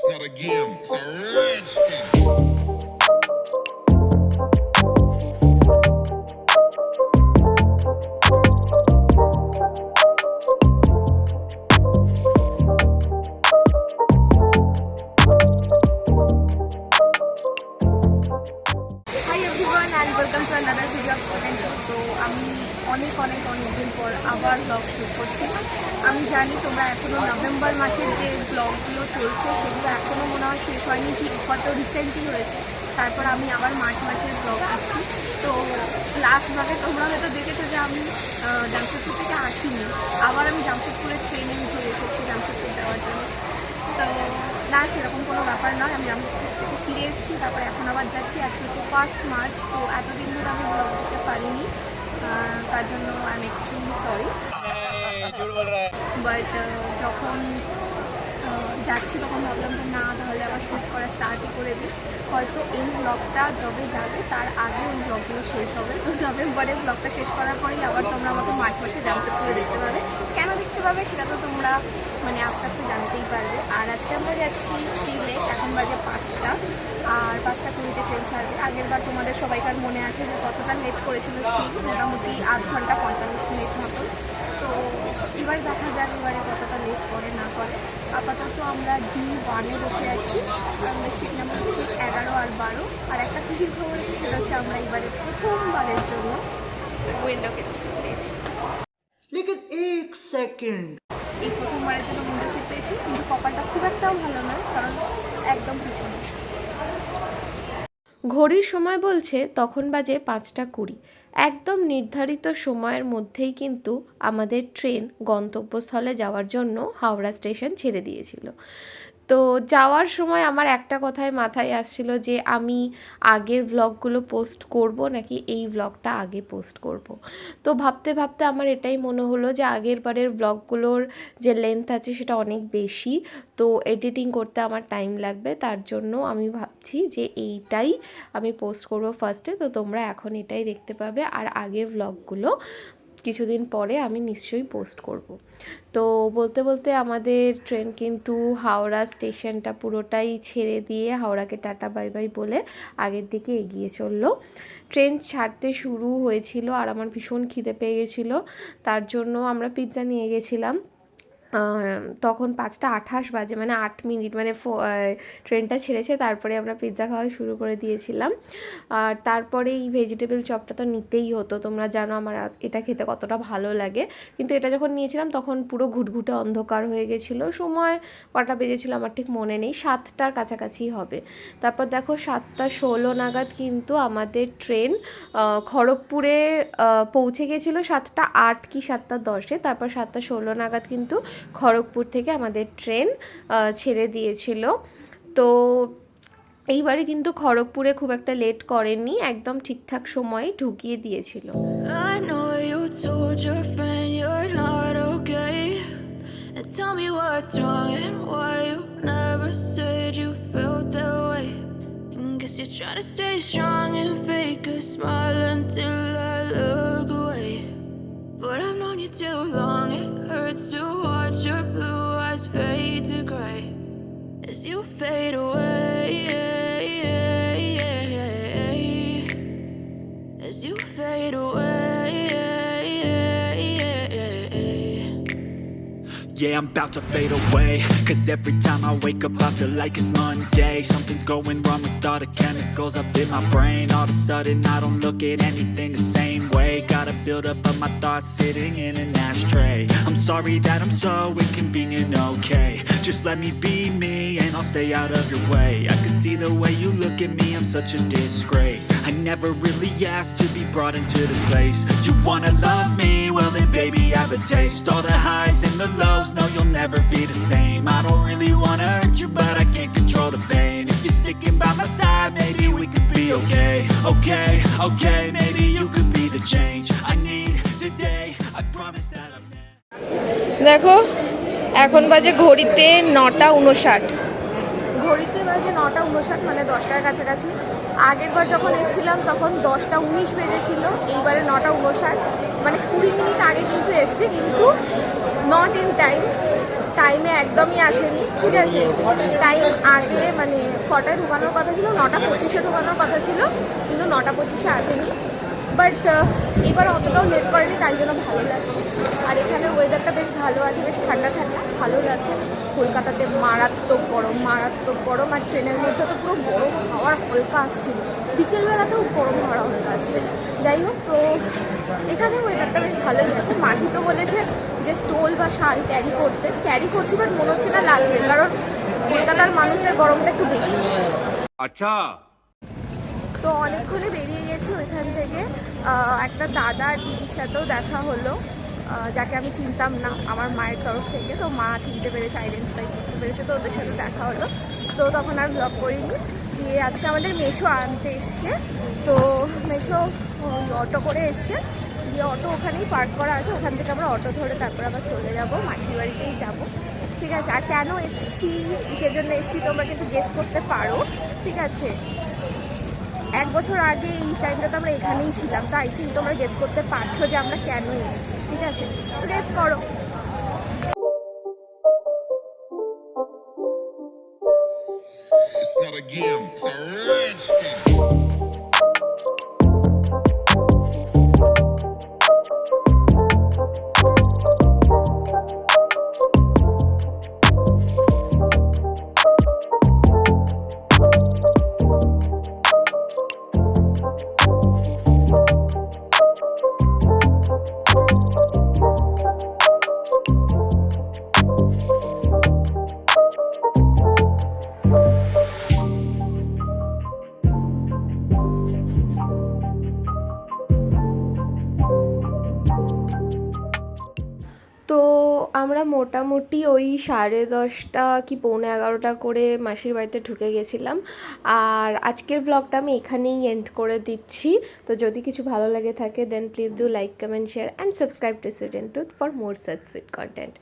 not a game, it's a rich thing. And welcome to another video of Student Talk. তো আমি অনেক দিন পর আবার ব্লগ শুরু করছি। আমি জানি তোমরা এখনও নভেম্বর মাসের যে ব্লগগুলো চলছে সেগুলো এখনও মনে হয় শেষ হয়নি, কি হয়তো রিসেন্টলি হয়েছে। তারপর আমি আবার মার্চ মাসের ব্লগ করছি। তো লাস্ট ব্লগে তোমরা হয়তো দেখেছো যে আমি জামশেদপুর থেকে আসিনি, আবার আমি জামশেদপুরের ট্রেনে উঠে এসেছি জামশেদপুর যাওয়ার জন্য। তো না, সেরকম কোনো ব্যাপার নয়, আমি জামশেদপুর থেকে ফিরে এসেছি, তারপর এখন আবার যাচ্ছি। আজকে হচ্ছে 1 মার্চ। তো এতদিন ধরে আমি ব্লগ দিতে পারিনি, তার জন্য I am extremely sorry. But যখন যাচ্ছি তখন ভাবলাম যে না, তাহলে আবার শ্যুট করা স্টার্টই করে দিই। হয়তো এই ব্লগটা যবে যাবে তার আগে ওই ব্লগগুলো শেষ হবে। তো নভেম্বরে ব্লগটা শেষ করার পরেই আবার তোমরা আমাকে মার্চ মাসে জামশেদপুরে দেখতে পাবে। কেন দেখতে পাবে সেটা তো তোমরা আস্তে আস্তে জানতেই পারবে। আর আজকে আমরা যাচ্ছি স্টিলে, এখন বাজে 5টা, আর 5টা 20-তে ট্রেন ছাড়বে। আগেরবার তোমাদের সবাইকার মনে আছে যে কতটা লেট করেছিল স্টিল, মোটামুটি 8 ঘন্টা 45 মিনিট মতো। তো এবার দেখা যাক এবারে কতটা লেট করে না করে। আপাতত আমরা D1-এ বসে আছি, আমাদের সিট নাম্বার হচ্ছে 11 আর 12। আর একটা খুশির খবর সেটা হচ্ছে আমরা এবারে প্রথমবারের জন্য উইন্ডো সিট পেয়েছি। लेकिन एक सेकंड, এই প্রথমবারের জন্য উইন্ডো সিট পেয়েছি, কিন্তু কপালটা খুব একটাও ভালো নয়, কারণ একদম পিছনে। ঘড়ির সময় বলছে তখন বাজে 5টা 20। একদম নির্ধারিত সময়ের মধ্যেই কিন্তু আমাদের ট্রেন গন্তব্যস্থলে যাওয়ার জন্য হাওড়া স্টেশন ছেড়ে দিয়েছিল। তো যাওয়ার সময় আমার একটা কথাই মাথায় আসছিল যে আমি আগের ভ্লগগুলো পোস্ট করব নাকি এই ভ্লগটা আগে পোস্ট করব। তো ভাবতে ভাবতে আমার এটাই মনে হলো যে আগের বারের ভ্লগগুলোর যে লেন্থ আছে সেটা অনেক বেশি, তো এডিটিং করতে আমার টাইম লাগবে, তার জন্য আমি ভাবছি যে এইটাই আমি পোস্ট করব ফার্স্টে। তো তোমরা এখন এটাই দেখতে পাবে, আর আগের ভ্লগগুলো কিছুদিন পরে আমি নিশ্চয়ই পোস্ট করব। তো বলতে বলতে আমাদের ট্রেন কিন্তু হাওড়া স্টেশনটা পুরোটাই ছেড়ে দিয়ে হাওড়াকে টাটা বাই বাই বলে আগের দিকে এগিয়ে চললো। ট্রেন ছাড়তে শুরু হয়েছিল আর আমার ভীষণ খিদে পেয়ে গেছিলো, তার জন্য আমরা পিৎজা নিয়ে গেছিলাম। তখন 5টা 28 বাজে, 8 মিনিট ট্রেনটা ছেড়েছে, তারপরে আমরা পিৎজা খাওয়া শুরু করে দিয়েছিলাম। আর তারপরে এই ভেজিটেবল চপটা তো নিতেই হতো, তোমরা জানো আমার এটা খেতে কতটা ভালো লাগে। কিন্তু এটা যখন নিয়েছিলাম তখন পুরো ঘুটঘুটে অন্ধকার হয়ে গেছিলো। সময় কটা বেজেছিলো আমার ঠিক মনে নেই, 7টার কাছাকাছি হবে। তারপর দেখো 7টা 16 নাগাদ কিন্তু আমাদের ট্রেন খড়গপুরে পৌঁছে গেছিলো, 7টা 8 কি 7টা 10-এ। তারপর 7টা 16 নাগাদ কিন্তু খড়গপুর থেকে আমাদের ট্রেন ছেড়ে দিয়েছিল। তো এইবারে কিন্তু খড়গপুরে খুব একটা লেট করেনি, একদম ঠিকঠাক সময়ে ঢুকিয়ে দিয়েছিল। I know you told your friend you're not okay, and tell me what's wrong and why you never said you felt that way. Guess you're trying to stay strong and fake a smile until I look away. But I've known you too long, it hurts to watch your blue eyes fade to gray as you fade away, as you fade away. Yeah, I'm about to fade away, 'cause every time I wake up I feel like it's Monday. Something's going wrong with all the chemicals up in my brain. All of a sudden I don't look at anything the same way. Got a build up of my thoughts sitting in an ashtray. I'm sorry that I'm so inconvenient, okay. Just let me be me and I'll stay out of your way. I can see the way you look at me, I'm such a disgrace. I never really asked to be brought into this place. You wanna love me? Well then baby I have a taste. All the highs and the lows, no you'll never be the same. I don't really wanna hurt you but I can't control the pain. If you're sticking by my side maybe we could be okay. Okay, maybe you could be the change I need today. I promise that I've never. দেখো এখন বাজে ঘড়িতে 9টা 59। ঘড়িতে বাজে 9টা 59, 10টার কাছাকাছি। আগের বার যখন এসেছিলাম তখন 10টা 19 বেজেছিল, এইবারে 9টা 59, 20 মিনিট আগে কিন্তু এসছে, কিন্তু নট ইন টাইম। টাইমে একদমই আসেনি, ঠিক আছে। টাইম আগে মানে কটায় ঢুকানোর কথা ছিল, 9:25-এ ঢুকানোর কথা ছিল, কিন্তু 9:25-এ আসেনি। বাট এবার অতটাও লেট করেনি, তাই জন্য ভালো লাগছে। আর এখানের ওয়েদারটা বেশ ভালো আছে, বেশ ঠান্ডা ঠান্ডা, ভালো লাগছে। কলকাতাতে মারাত্মক গরম, আর ট্রেনের মধ্যে তো পুরো গরম হাওয়ার হালকা আসছিল, বিকেলবেলাতেও গরম হাওয়ার হালকা আসছে। যাই হোক, তো এখানে ওয়েদারটা বেশ ভালোই আছে। মাসি তো বলেছে যে স্টোল বা শাল ক্যারি করছি, বাট মনে হচ্ছে না লাগবে, কারণ কলকাতার মানুষদের গরমটা একটু বেশি। अच्छा তো অনেকক্ষণে বেরিয়ে গেছি ওইখান থেকে। একটা দাদা আর দিদির সাথেও দেখা হলো, যাকে আমি চিনতাম না আমার মায়ের তরফ থেকে। তো মা চিনতে পেরেছে, আইডেন্টিফাই করতে পেরেছে, তো ওদের সাথে দেখা হলো। তো তখন আর ব্লগ করিনি। দিয়ে আজকে আমাদের মেশো আনতে এসছে, তো মেশো অটো করে এসছে। দিয়ে অটো ওখানেই পার্ক করা আছে, ওখান থেকে আমরা অটো ধরে তারপর আবার চলে যাব, মাসির বাড়িতেই যাব, ঠিক আছে। আর কেন এসছি, কিসের জন্য এসছি তোমরা কিন্তু গেস করতে পারো, ঠিক আছে। 1 বছর আগে এই টাইমটাতে আমরা এখানেই ছিলাম, তো আই থিঙ্ক তোমরা গেস করতে পারছো যে আমরা কেন এসেছি, ঠিক আছে। তো গেস করো। it's not a game, it's a rich thing. তো আমরা মোটামুটি ওই 10:30 কি 11:45 করে মাসির বাড়িতে ঢুকে গেছিলাম। আর আজকের ব্লগটা আমি এখানেই এন্ড করে দিচ্ছি। তো যদি কিছু ভালো লাগে থাকে then please do like, comment, share and subscribe to sweet and tooth for more such sweet content.